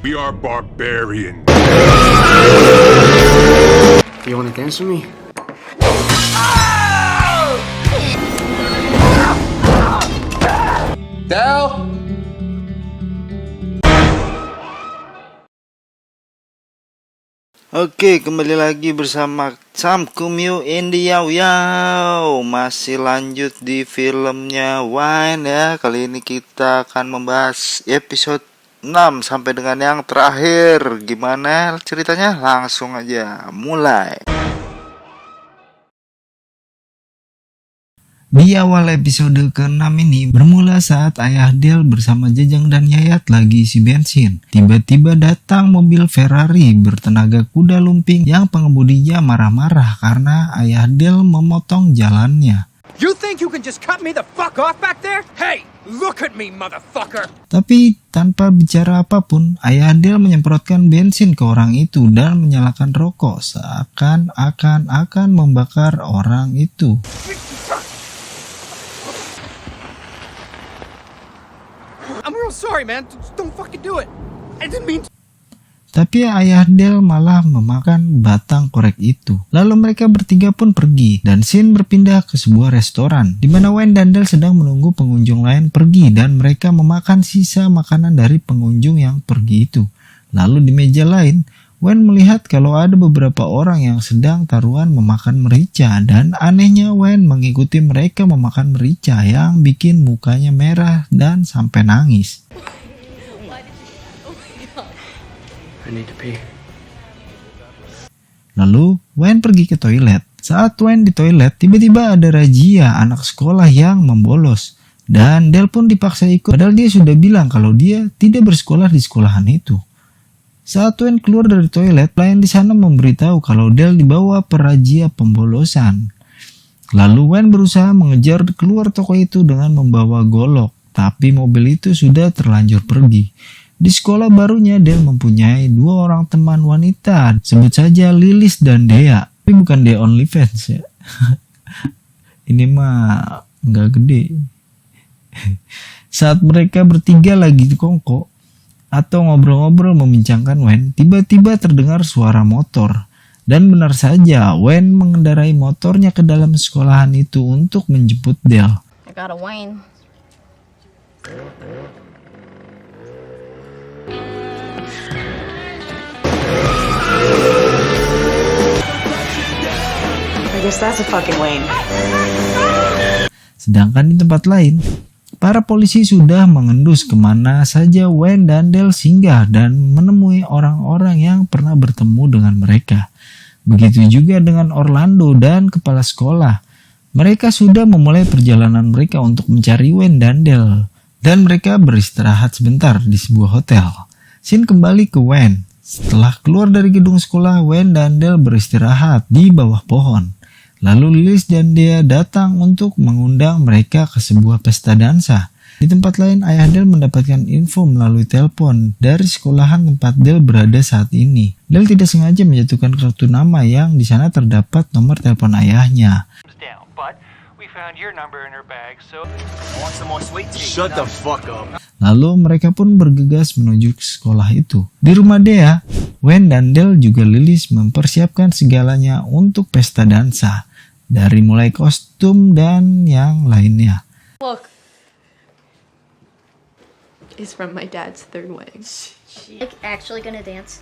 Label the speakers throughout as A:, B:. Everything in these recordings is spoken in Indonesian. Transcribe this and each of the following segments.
A: We are barbarians.
B: You wanna dance with me?
C: Dal!
D: Oke, kembali lagi bersama Sam Kumyu India Yao. Masih lanjut di filmnya Wine ya. Kali ini kita akan membahas episode 6 sampai dengan yang terakhir. Gimana ceritanya? Langsung aja mulai. Di awal episode ke-6 ini bermula saat ayah Del bersama Jajang dan Yayat lagi isi bensin. Tiba-tiba datang mobil Ferrari bertenaga kuda lumping yang pengemudinya marah-marah karena ayah Del memotong jalannya.
E: You think you can just cut me the fuck off back there? Hey, look at me, motherfucker!
D: Tapi tanpa bicara apapun, ayah Del menyemprotkan bensin ke orang itu dan menyalakan rokok seakan-akan akan membakar orang itu.
E: I'm real sorry, man. Just don't fucking do it. I didn't mean to.
D: Tapi ayah Del malah memakan batang korek itu. Lalu mereka bertiga pun pergi dan scene berpindah ke sebuah restoran di mana Wayne dan Del sedang menunggu pengunjung lain pergi dan mereka memakan sisa makanan dari pengunjung yang pergi itu. Lalu di meja lain, Wayne melihat kalau ada beberapa orang yang sedang taruhan memakan merica dan anehnya Wayne mengikuti mereka memakan merica yang bikin mukanya merah dan sampai nangis.
B: I need to pee.
D: Lalu Wayne pergi ke toilet. Saat Wayne di toilet, tiba-tiba ada razia anak sekolah yang membolos. Dan Del pun dipaksa ikut padahal dia sudah bilang kalau dia tidak bersekolah di sekolahan itu. Saat Wayne keluar dari toilet, pelayan di sana memberitahu kalau Del dibawa perazia pembolosan. Lalu Wayne berusaha mengejar keluar toko itu dengan membawa golok, tapi mobil itu sudah terlanjur pergi. Di sekolah barunya Del mempunyai dua orang teman wanita, sebut saja Lilis dan Dea. Tapi bukan Dea OnlyFans ya. Ini mah nggak gede. Saat mereka bertiga lagi di kongko atau ngobrol-ngobrol membincangkan Wayne, tiba-tiba terdengar suara motor. Dan benar saja, Wayne mengendarai motornya ke dalam sekolahan itu untuk menjemput Del.
F: I got a Wayne.
G: I guess that's a fucking Wayne.
D: Sedangkan di tempat lain, para polisi sudah mengendus kemana saja Wayne dan Del singgah dan menemui orang-orang yang pernah bertemu dengan mereka. Begitu juga dengan Orlando dan kepala sekolah. Mereka sudah memulai perjalanan mereka untuk mencari Wayne dan Del. Dan mereka beristirahat sebentar di sebuah hotel. Scene kembali ke Wayne. Setelah keluar dari gedung sekolah, Wayne dan Del beristirahat di bawah pohon. Lalu Lilis dan Dea datang untuk mengundang mereka ke sebuah pesta dansa. Di tempat lain, ayah Del mendapatkan info melalui telepon dari sekolahan tempat Del berada saat ini. Del tidak sengaja menjatuhkan kartu nama yang di sana terdapat nomor telepon ayahnya.
C: Shut the fuck up.
D: Lalu mereka pun bergegas menuju ke sekolah itu. Di rumah Dea, Wayne dan Del juga Lilis mempersiapkan segalanya untuk pesta dansa. Dari mulai kostum dan yang lainnya.
H: Look. It's from my dad's third wedding.
F: Like actually gonna dance?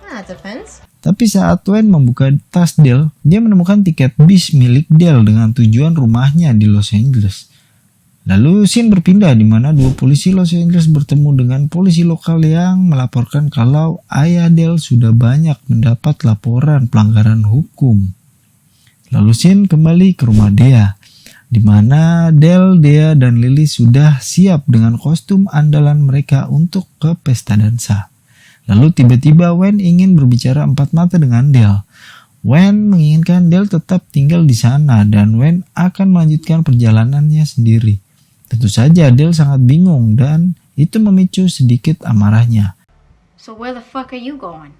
H: It depends.
D: Tapi saat Wayne membuka tas Del, dia menemukan tiket bis milik Del dengan tujuan rumahnya di Los Angeles. Lalu scene berpindah di mana dua polisi Los Angeles bertemu dengan polisi lokal yang melaporkan kalau ayah Del sudah banyak mendapat laporan pelanggaran hukum. Lalu scene kembali ke rumah Dea, di mana Del, Dea, dan Lily sudah siap dengan kostum andalan mereka untuk ke pesta dansa. Lalu tiba-tiba Wayne ingin berbicara empat mata dengan Del. Wayne menginginkan Del tetap tinggal di sana dan Wayne akan melanjutkan perjalanannya sendiri. Tentu saja Del sangat bingung dan itu memicu sedikit amarahnya.
F: So where the fuck are you going?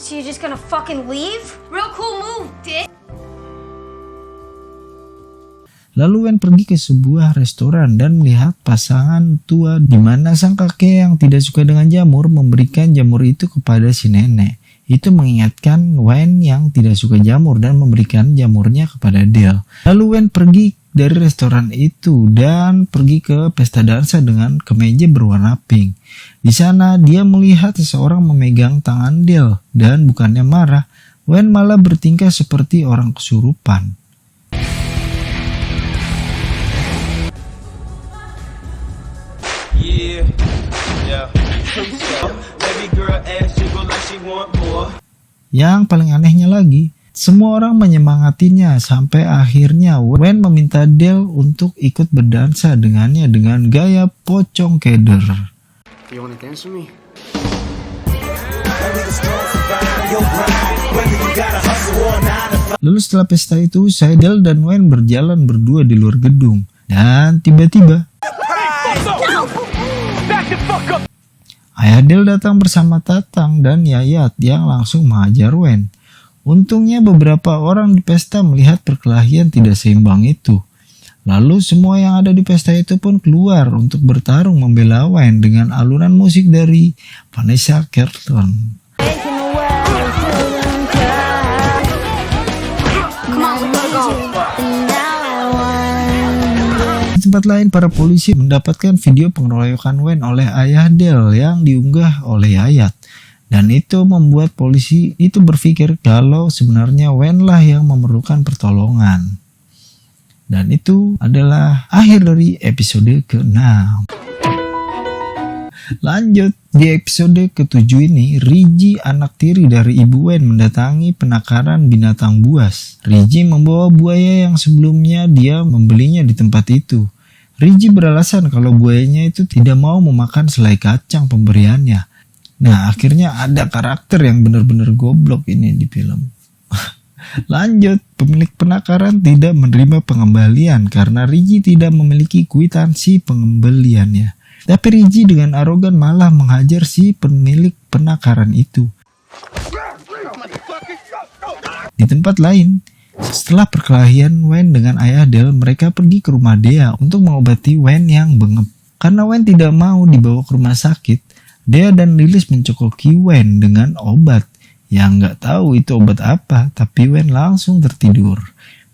F: So you just gonna fucking leave? Real cool move, dick.
D: Lalu Wen pergi ke sebuah restoran dan melihat pasangan tua di mana sang kakek yang tidak suka dengan jamur memberikan jamur itu kepada si nenek. Itu mengingatkan Wen yang tidak suka jamur dan memberikan jamurnya kepada Dale. Lalu Wen pergi dari restoran itu dan pergi ke pesta dansa dengan kemeja berwarna pink. Di sana dia melihat seseorang memegang tangan Dale dan bukannya marah, Wen malah bertingkah seperti orang kesurupan. Yang paling anehnya lagi, semua orang menyemangatinya sampai akhirnya Wen meminta Dale untuk ikut berdansa dengannya dengan gaya pocong keder.
B: You wanna dance with me?
D: Lalu setelah pesta itu, Dale dan Wen berjalan berdua di luar gedung. Dan tiba-tiba ayah Dale datang bersama Tatang dan Yayat yang langsung menghajar Wen. Untungnya beberapa orang di pesta melihat perkelahian tidak seimbang itu. Lalu semua yang ada di pesta itu pun keluar untuk bertarung membela Wen dengan alunan musik dari Vanessa Carlton. Di tempat lain, para polisi mendapatkan video pengeroyokan Wen oleh ayah Dale yang diunggah oleh Yayat. Dan itu membuat polisi itu berpikir kalau sebenarnya Wen lah yang memerlukan pertolongan. Dan itu adalah akhir dari episode ke-6. Lanjut, di episode ke-7 ini, Riji anak tiri dari ibu Wen mendatangi penangkaran binatang buas. Riji membawa buaya yang sebelumnya dia membelinya di tempat itu. Riji beralasan kalau buayanya itu tidak mau memakan selai kacang pemberiannya. Nah, akhirnya ada karakter yang benar-benar goblok ini di film. Lanjut, pemilik penangkaran tidak menerima pengembalian karena Riji tidak memiliki kwitansi pengembaliannya. Tapi Riji dengan arogan malah menghajar si pemilik penangkaran itu. Di tempat lain, setelah perkelahian Wen dengan ayah Dale, mereka pergi ke rumah Dea untuk mengobati Wen yang bengep. Karena Wen tidak mau dibawa ke rumah sakit, Dea dan Lilis mencokoki Wen dengan obat. Yang nggak tahu itu obat apa, tapi Wen langsung tertidur.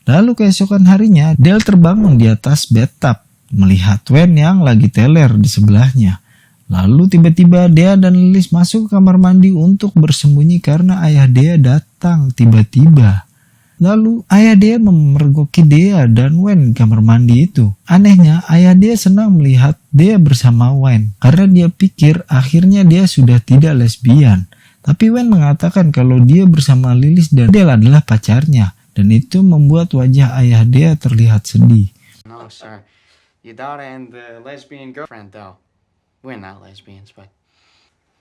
D: Lalu keesokan harinya, Dale terbangun di atas bathtub, melihat Wen yang lagi teler di sebelahnya. Lalu tiba-tiba Dea dan Lilis masuk ke kamar mandi untuk bersembunyi karena ayah Dea datang tiba-tiba. Lalu ayah Dea memergoki Dea dan Wen di kamar mandi itu. Anehnya, ayah Dea senang melihat Dea bersama Wen karena dia pikir akhirnya dia sudah tidak lesbian. Tapi Wen mengatakan kalau dia bersama Lilis dan Dale adalah pacarnya, dan itu membuat wajah ayah Dea terlihat sedih.
B: No, sir. Your daughter and the lesbian girlfriend, though. We're not lesbians, but...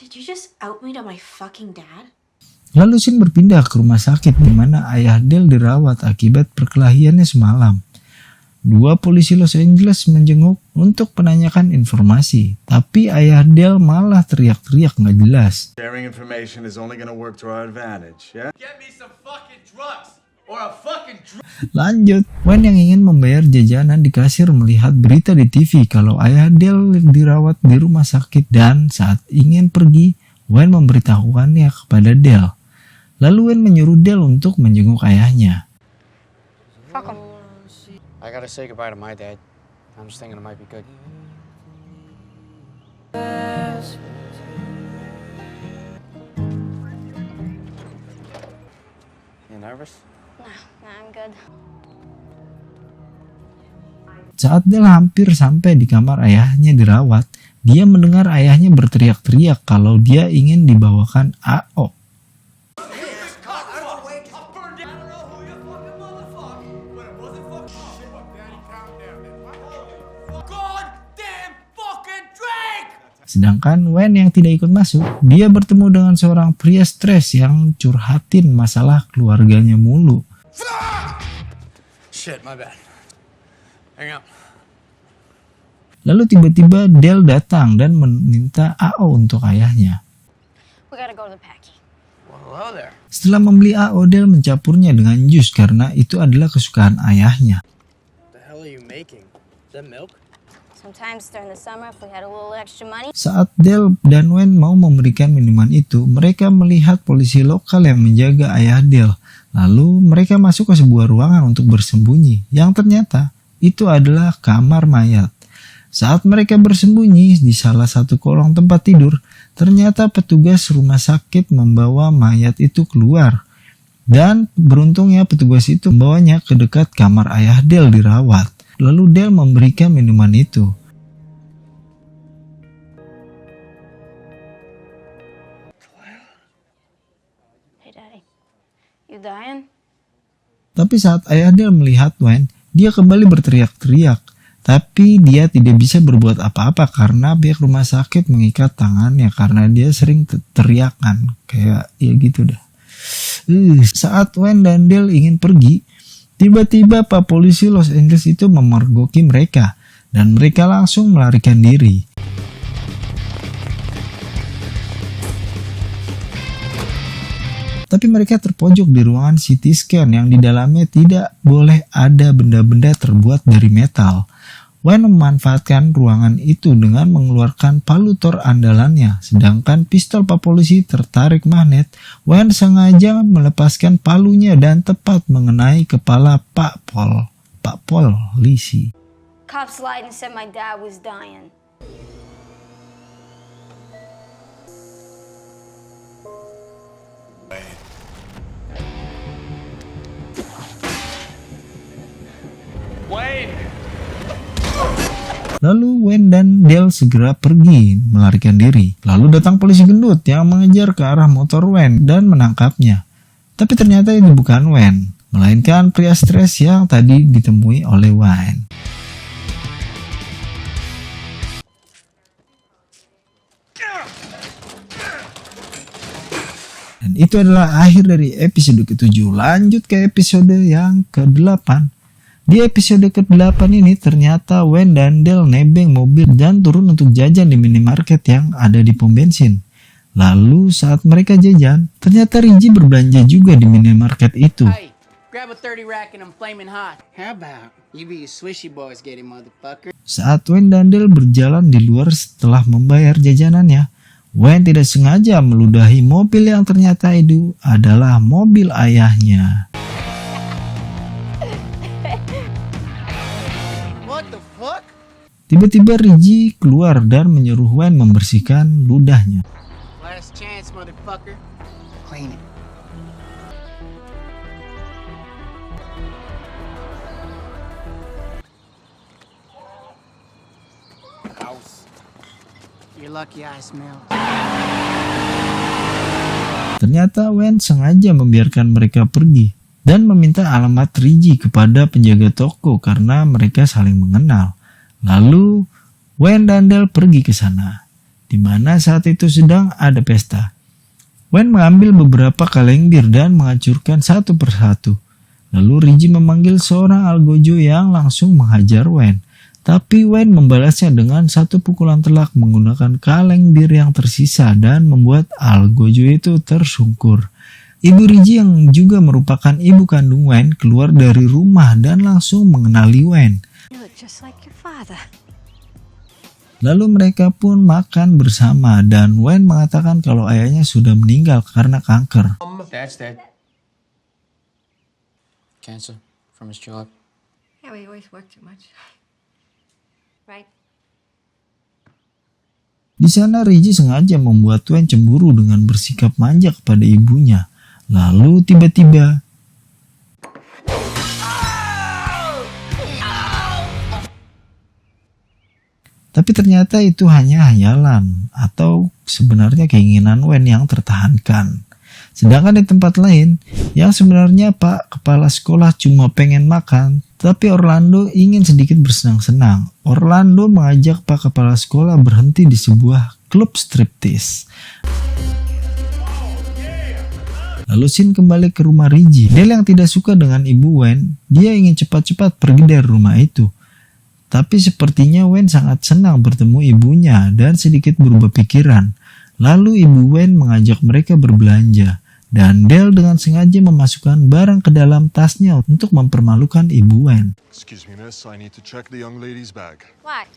F: Did you just out me to my fucking dad?
D: Lalu Shin berpindah ke rumah sakit di mana ayah Dale dirawat akibat perkelahiannya semalam. Dua polisi Los Angeles menjenguk untuk menanyakan informasi, tapi ayah Dale malah teriak-teriak nggak jelas.
C: Sharing information is only gonna work to our advantage, yeah?
E: Get me some fucking drugs or a fucking
D: Lanjut, Wen yang ingin membayar jajanan di kasir melihat berita di TV kalau ayah Dale dirawat di rumah sakit dan saat ingin pergi, Wen memberitahukannya kepada Dale. Lalu Wen menyuruh Dale untuk menjenguk ayahnya.
F: Fuck him.
B: I gotta say goodbye to my dad. I'm just thinking it might be good. You nervous?
F: Nah, I'm good.
D: Saat Dale hampir sampai di kamar ayahnya dirawat, dia mendengar ayahnya berteriak-teriak kalau dia ingin dibawakan AO. Sedangkan Wen yang tidak ikut masuk, dia bertemu dengan seorang pria stres yang curhatin masalah keluarganya mulu.
E: Shit, my bad. Hang up.
D: Lalu tiba-tiba Dale datang dan meminta AO untuk ayahnya.
F: We gotta go to the Packy.
E: Well, hello there.
D: Setelah membeli AO, Dale mencampurnya dengan jus karena itu adalah kesukaan ayahnya.
E: The hell are you making? Is that milk?
F: Sometimes during the summer, if we had a little extra money.
D: Saat Dale dan Wayne mau memberikan minuman itu, mereka melihat polisi lokal yang menjaga ayah Dale. Lalu mereka masuk ke sebuah ruangan untuk bersembunyi, yang ternyata itu adalah kamar mayat. Saat mereka bersembunyi di salah satu kolong tempat tidur, ternyata petugas rumah sakit membawa mayat itu keluar. Dan beruntungnya petugas itu membawanya ke dekat kamar ayah Dale dirawat. Lalu Dale memberikan minuman itu.
F: Hey, Daddy. You dying?
D: Tapi saat ayah Dale melihat Wayne, dia kembali berteriak-teriak. Tapi dia tidak bisa berbuat apa-apa karena pihak rumah sakit mengikat tangannya karena dia sering teriakan. Kayak ya gitu dah. Saat Wayne dan Dale ingin pergi, tiba-tiba Pak Polisi Los Angeles itu memergoki mereka dan mereka langsung melarikan diri. Tapi mereka terpojok di ruangan CT scan yang di dalamnya tidak boleh ada benda-benda terbuat dari metal. Wayne memanfaatkan ruangan itu dengan mengeluarkan palu Thor andalannya, sedangkan pistol Pak Polisi tertarik magnet. Wayne sengaja melepaskan palunya dan tepat mengenai kepala Pak Polisi.
F: Cops lied and said my dad was dying.
E: Wayne!
D: Lalu Wayne dan Dale segera pergi melarikan diri. Lalu datang polisi gendut yang mengejar ke arah motor Wayne dan menangkapnya. Tapi ternyata itu bukan Wayne, melainkan pria stres yang tadi ditemui oleh Wayne. Dan itu adalah akhir dari episode ke-7. Lanjut ke episode yang ke-8. Di episode ke-8 ini ternyata Wayne dan Dale nebeng mobil dan turun untuk jajan di minimarket yang ada di pom bensin. Lalu saat mereka jajan, ternyata Reggie berbelanja juga di minimarket itu.
B: Hey, grab a 30 rack and I'm flaming hot. How about you be a swishy boys getting motherfucker?
D: Saat Wayne dan Dale berjalan di luar setelah membayar jajanannya, Wayne tidak sengaja meludahi mobil yang ternyata itu adalah mobil ayahnya. Tiba-tiba Reggie keluar dan menyuruh Wayne membersihkan ludahnya.
B: Last chance, motherfucker. Clean it. House. You're lucky I smell.
D: Ternyata Wayne sengaja membiarkan mereka pergi dan meminta alamat Reggie kepada penjaga toko karena mereka saling mengenal. Lalu Wayne dan Dale pergi ke sana, di mana saat itu sedang ada pesta. Wayne mengambil beberapa kaleng bir dan menghancurkan satu persatu. Lalu Reggie memanggil seorang algojo yang langsung menghajar Wayne. Tapi Wayne membalasnya dengan satu pukulan telak menggunakan kaleng bir yang tersisa dan membuat algojo itu tersungkur. Ibu Reggie yang juga merupakan ibu kandung Wayne keluar dari rumah dan langsung mengenali Wayne.
H: You look just like your father.
D: Lalu mereka pun makan bersama dan Wayne mengatakan kalau ayahnya sudah meninggal karena kanker.
B: Dad's dead. Cancer from his job.
H: Yeah, we always work too much. Right?
D: Di sana Reggie sengaja membuat Wayne cemburu dengan bersikap manja kepada ibunya. Lalu tiba-tiba tapi ternyata itu hanya hayalan atau sebenarnya keinginan Wayne yang tertahankan. Sedangkan di tempat lain, yang sebenarnya Pak Kepala Sekolah cuma pengen makan, tapi Orlando ingin sedikit bersenang-senang. Orlando mengajak Pak Kepala Sekolah berhenti di sebuah klub striptease. Lalu Sin kembali ke rumah Reggie. Dale yang tidak suka dengan ibu Wayne, dia ingin cepat-cepat pergi dari rumah itu. Tapi sepertinya Wayne sangat senang bertemu ibunya dan sedikit berubah pikiran. Lalu ibu Wayne mengajak mereka berbelanja. Dan Dale dengan sengaja memasukkan barang ke dalam tasnya untuk mempermalukan ibu Wen.
A: Excuse me, miss. I need to check the young lady's bag.
I: What?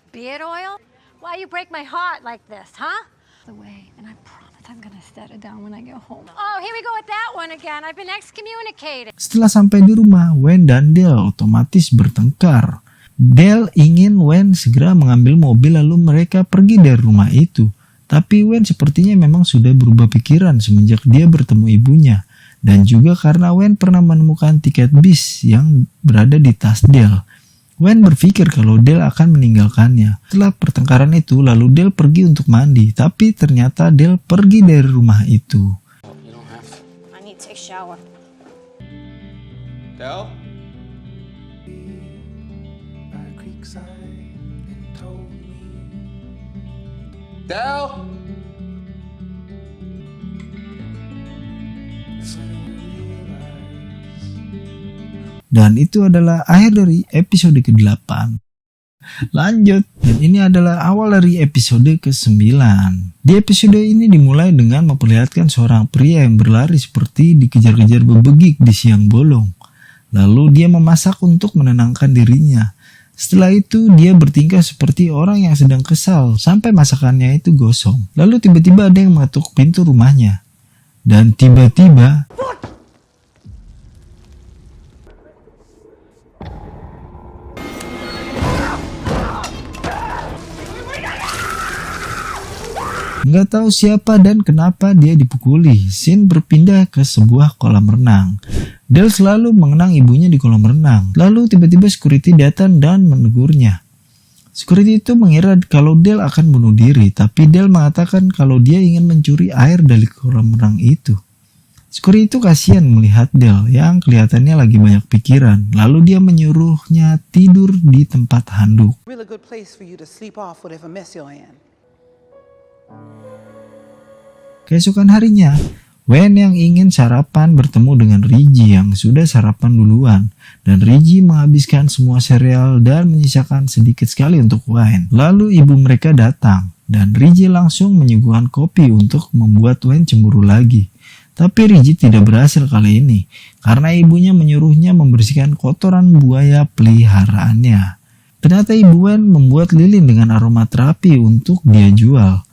I: Beard oil? Why you break my heart like this, huh?
H: The way, and I promise I'm gonna set it down when I get home.
I: Oh, here we go with that one again. I've been excommunicated.
D: Setelah sampai di rumah, Wen dan Dale otomatis bertengkar. Dale ingin Wen segera mengambil mobil lalu mereka pergi dari rumah itu. Tapi Wen sepertinya memang sudah berubah pikiran semenjak dia bertemu ibunya. Dan juga karena Wen pernah menemukan tiket bis yang berada di tas Dale. Wen berpikir kalau Dale akan meninggalkannya. Setelah pertengkaran itu, lalu Dale pergi untuk mandi. Tapi ternyata Dale pergi dari rumah itu.
I: I need to take a shower.
B: Del? Del?
D: Dan itu adalah akhir dari episode ke-8. Lanjut, dan ini adalah awal dari episode ke-9. Di episode ini dimulai dengan memperlihatkan seorang pria yang berlari seperti dikejar-kejar bebegik di siang bolong. Lalu dia memasak untuk menenangkan dirinya. Setelah itu dia bertingkah seperti orang yang sedang kesal sampai masakannya itu gosong. Lalu tiba-tiba ada yang mengetuk pintu rumahnya. Dan tiba-tiba nggak tahu siapa dan kenapa dia dipukuli. Scene berpindah ke sebuah kolam renang. Dale selalu mengenang ibunya di kolam renang. Lalu tiba-tiba security datang dan menegurnya. Security itu mengira kalau Dale akan bunuh diri, tapi Dale mengatakan kalau dia ingin mencuri air dari kolam renang itu. Security itu kasihan melihat Dale yang kelihatannya lagi banyak pikiran. Lalu dia menyuruhnya tidur di tempat handuk.
J: Really good place for you to sleep off whatever mess you're in.
D: Keesokan harinya, Wen yang ingin sarapan bertemu dengan Riji yang sudah sarapan duluan. Dan Riji menghabiskan semua sereal dan menyisakan sedikit sekali untuk Wen. Lalu ibu mereka datang dan Riji langsung menyuguhkan kopi untuk membuat Wen cemburu lagi. Tapi Riji tidak berhasil kali ini karena ibunya menyuruhnya membersihkan kotoran buaya peliharaannya. Ternyata ibu Wen membuat lilin dengan aromaterapi untuk dia jual.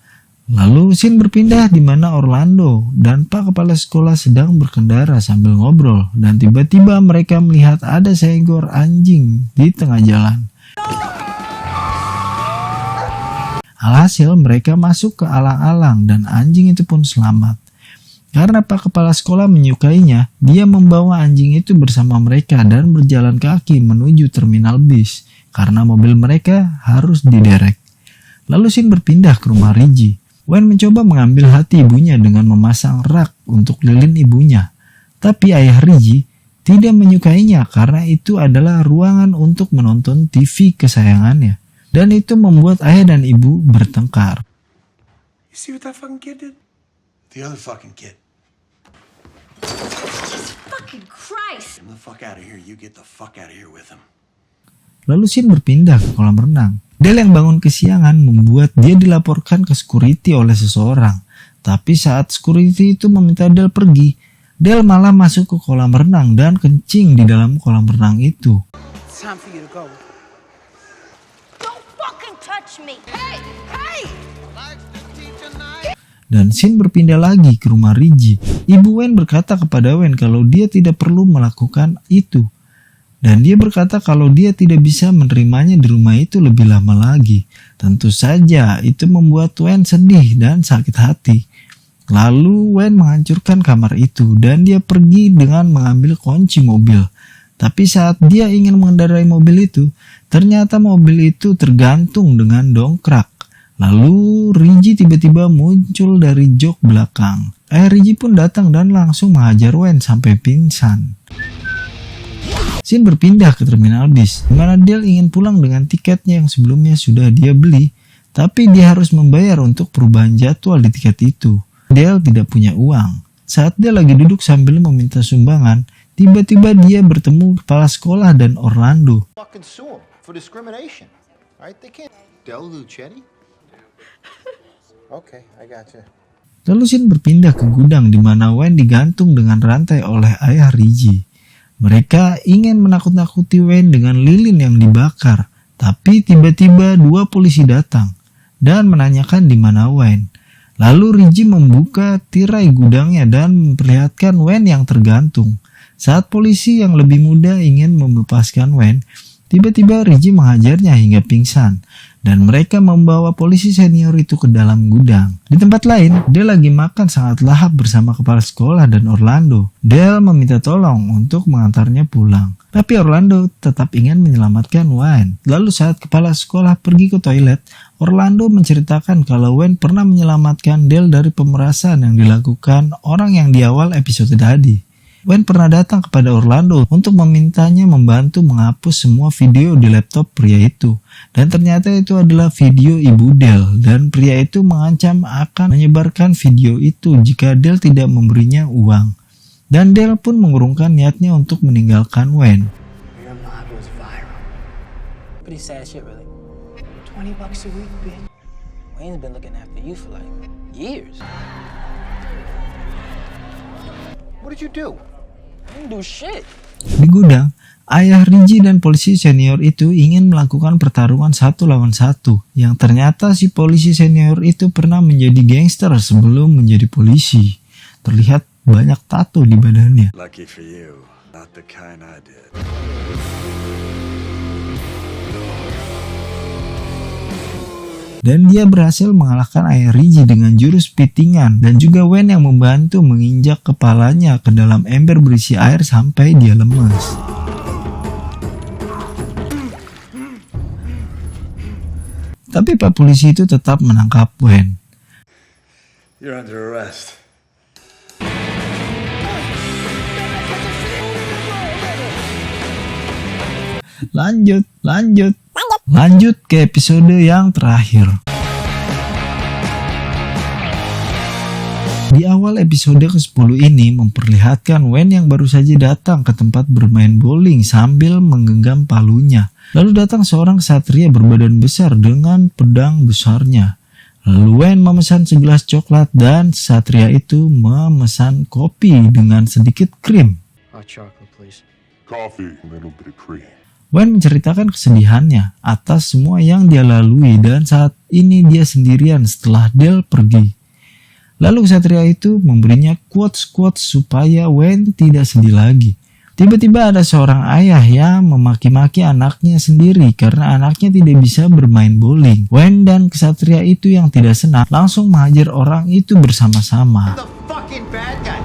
D: Lalu scene berpindah di mana Orlando dan Pak Kepala Sekolah sedang berkendara sambil ngobrol dan tiba-tiba mereka melihat ada seekor anjing di tengah jalan. Alhasil mereka masuk ke alang-alang dan anjing itu pun selamat. Karena Pak Kepala Sekolah menyukainya, dia membawa anjing itu bersama mereka dan berjalan kaki menuju terminal bis karena mobil mereka harus diderek. Lalu scene berpindah ke rumah Riji. Wen mencoba mengambil hati ibunya dengan memasang rak untuk lilin ibunya. Tapi ayah Riji tidak menyukainya karena itu adalah ruangan untuk menonton TV kesayangannya. Dan itu membuat ayah dan ibu bertengkar.
E: You see what that fucking kid did?
C: The other fucking kid.
I: Jesus fucking Christ!
C: Get the fuck out of here. You get the fuck out of here with him.
D: Lalu scene berpindah ke kolam renang. Dale yang bangun kesiangan membuat dia dilaporkan ke security oleh seseorang. Tapi saat security itu meminta Dale pergi, Dale malah masuk ke kolam renang dan kencing di dalam kolam renang itu.
J: It's time for you to go.
I: Don't fucking touch me! Hey! Hey!
D: Dan scene berpindah lagi ke rumah Riji. Ibu Wen berkata kepada Wen kalau dia tidak perlu melakukan itu. Dan dia berkata kalau dia tidak bisa menerimanya di rumah itu lebih lama lagi. Tentu saja itu membuat Wen sedih dan sakit hati. Lalu Wen menghancurkan kamar itu dan dia pergi dengan mengambil kunci mobil. Tapi saat dia ingin mengendarai mobil itu, ternyata mobil itu tergantung dengan dongkrak. Lalu Riji tiba-tiba muncul dari jok belakang. Riji pun datang dan langsung menghajar Wen sampai pingsan. Scene berpindah ke terminal bis, di mana Dale ingin pulang dengan tiketnya yang sebelumnya sudah dia beli, tapi dia harus membayar untuk perubahan jadwal di tiket itu. Dale tidak punya uang. Saat dia lagi duduk sambil meminta sumbangan, tiba-tiba dia bertemu kepala sekolah dan Orlando.
K: Fucking sue him for discrimination. Right? They can't. Del Lucetti? Okay, I got you.
D: Lalu scene berpindah ke gudang di mana Wayne digantung dengan rantai oleh ayah Reggie. Mereka ingin menakut-nakuti Wayne dengan lilin yang dibakar, tapi tiba-tiba 2 polisi datang dan menanyakan di mana Wayne. Lalu Reggie membuka tirai gudangnya dan memperlihatkan Wayne yang tergantung. Saat polisi yang lebih muda ingin melepaskan Wayne, tiba-tiba Reggie menghajarnya hingga pingsan. Dan mereka membawa polisi senior itu ke dalam gudang. Di tempat lain, Dale lagi makan sangat lahap bersama kepala sekolah dan Orlando. Dale meminta tolong untuk mengantarnya pulang. Tapi Orlando tetap ingin menyelamatkan Wayne. Lalu saat kepala sekolah pergi ke toilet, Orlando menceritakan kalau Wayne pernah menyelamatkan Dale dari pemerasan yang dilakukan orang yang di awal episode tadi. Wayne pernah datang kepada Orlando untuk memintanya membantu menghapus semua video di laptop pria itu. Dan ternyata itu adalah video ibu Dale, dan pria itu mengancam akan menyebarkan video itu jika Dale tidak memberinya uang. Dan Dale pun mengurungkan niatnya untuk meninggalkan Wayne.
J: Your blog was viral. Pretty sad shit, really. $20 a week, bitch. Wayne's been looking after you for like years.
K: What did you do?
J: I didn't do shit.
D: Di gudang, ayah Reggie dan polisi senior itu ingin melakukan pertarungan 1 lawan 1, yang ternyata si polisi senior itu pernah menjadi gangster sebelum menjadi polisi. Terlihat banyak tato di badannya.
C: Lucky for you, not the kind I did.
D: Dan dia berhasil mengalahkan ayah Reggie dengan jurus pitingan, dan juga Wayne yang membantu menginjak kepalanya ke dalam ember berisi air sampai dia lemas. Tapi pak polisi itu tetap menangkap Wayne.
C: You're under arrest. Lanjut ke episode yang terakhir. Di awal episode ke-10 ini memperlihatkan Wayne yang baru saja datang ke tempat bermain bowling sambil menggenggam palunya. Lalu datang seorang ksatria berbadan besar dengan pedang besarnya. Lalu Wayne memesan segelas coklat dan ksatria itu memesan kopi dengan sedikit krim.
B: Hot chocolate, please.
A: Coffee, a little bit of cream.
D: Wayne menceritakan kesedihannya atas semua yang dia lalui dan saat ini dia sendirian setelah Dale pergi. Lalu ksatria itu memberinya quotes-quotes supaya Wayne tidak sedih lagi. Tiba-tiba ada seorang ayah yang memaki-maki anaknya sendiri karena anaknya tidak bisa bermain bowling. Wayne dan ksatria itu yang tidak senang langsung menghajar orang itu bersama-sama.
K: The fucking bad guy.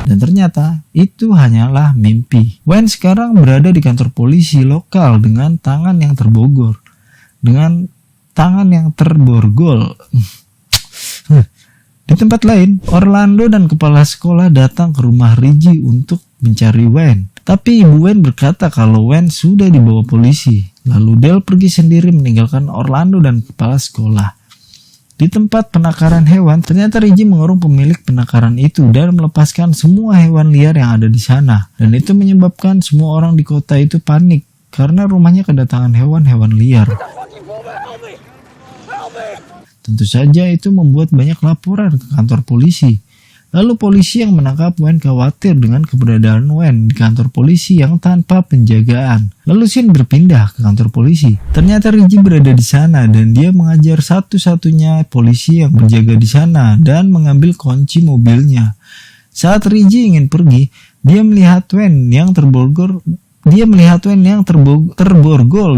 D: Dan ternyata itu hanyalah mimpi. Wayne sekarang berada di kantor polisi lokal dengan tangan yang terborgol. Di tempat lain, Orlando dan kepala sekolah datang ke rumah Reggie untuk mencari Wayne. Tapi ibu Wayne berkata kalau Wayne sudah dibawa polisi. Lalu Dale pergi sendiri meninggalkan Orlando dan kepala sekolah. Di tempat penakaran hewan, ternyata Reggie mengurung pemilik penakaran itu dan melepaskan semua hewan liar yang ada di sana. Dan itu menyebabkan semua orang di kota itu panik karena rumahnya kedatangan hewan-hewan liar. Tentu saja itu membuat banyak laporan ke kantor polisi. Lalu polisi yang menangkap Wayne khawatir dengan keberadaan Wayne di kantor polisi yang tanpa penjagaan. Lalu scene berpindah ke kantor polisi. Ternyata Reggie berada di sana dan dia mengajar satu-satunya polisi yang berjaga di sana dan mengambil kunci mobilnya. Saat Reggie ingin pergi, dia melihat Wayne yang terborgol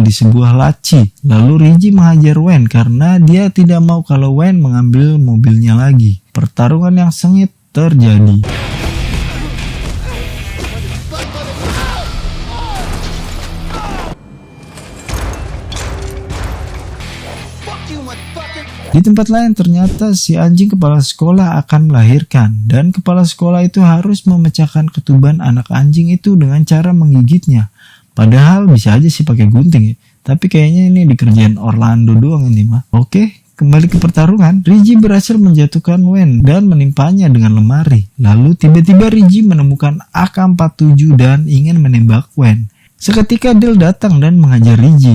D: di sebuah laci. Lalu Reggie menghajar Wayne karena dia tidak mau kalau Wayne mengambil mobilnya lagi. Pertarungan yang sengit terjadi. Di tempat lain ternyata si anjing kepala sekolah akan melahirkan dan kepala sekolah itu harus memecahkan ketuban anak anjing itu dengan cara menggigitnya. Padahal bisa aja sih pakai gunting ya. Tapi kayaknya ini dikerjain Orlando doang ini mah. Oke, kembali ke pertarungan. Reggie berhasil menjatuhkan Wayne dan menimpanya dengan lemari. Lalu tiba-tiba Reggie menemukan AK-47 dan ingin menembak Wayne.
C: Seketika Dale datang dan menghajar Reggie.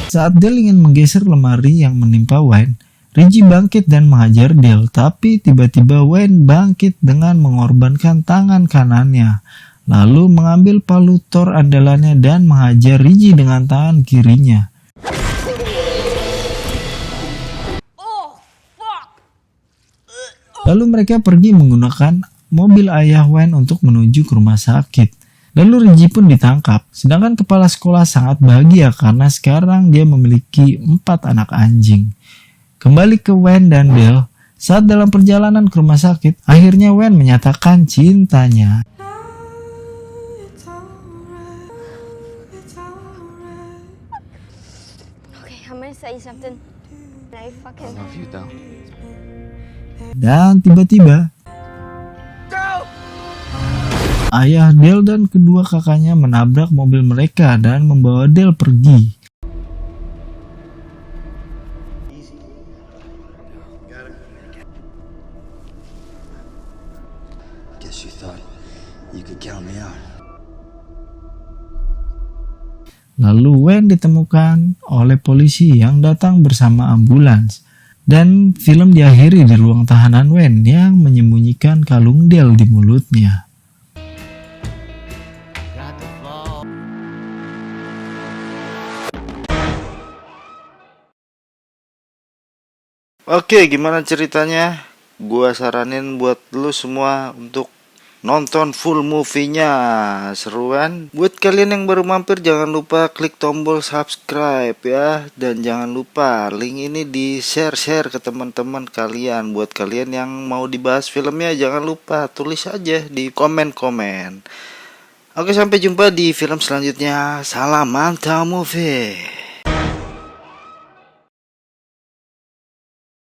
C: Saat Dale ingin menggeser lemari yang menimpa Wayne, Reggie bangkit dan menghajar Dale, tapi tiba-tiba Wayne bangkit dengan mengorbankan tangan kanannya, lalu mengambil palu Thor andalannya dan menghajar Reggie dengan tangan kirinya. Lalu mereka pergi menggunakan mobil ayah Wayne untuk menuju ke rumah sakit. Lalu Reggie pun ditangkap, sedangkan kepala sekolah sangat bahagia karena sekarang dia memiliki 4 anak anjing. Kembali ke Wayne dan Dale, saat dalam perjalanan ke rumah sakit, akhirnya Wayne menyatakan cintanya.
I: Okay, I'm gonna say something. I fucking
B: love you though.
C: Dan tiba-tiba, ayah Dale dan kedua kakaknya menabrak mobil mereka dan membawa Dale pergi.
K: Guess you thought you could count me out.
C: Lalu Wayne ditemukan oleh polisi yang datang bersama ambulans. Dan film diakhiri di ruang tahanan Wayne yang menyembunyikan kalung Dale di mulutnya.
D: Oke, gimana ceritanya? Gua saranin buat lu semua untuk nonton full movie-nya, seruan. Buat kalian yang baru mampir, jangan lupa klik tombol subscribe ya. Dan jangan lupa link ini di share ke teman-teman kalian. Buat kalian yang mau dibahas filmnya, jangan lupa tulis aja di komen-komen. Oke, sampai jumpa di film selanjutnya. Salam mantap movie.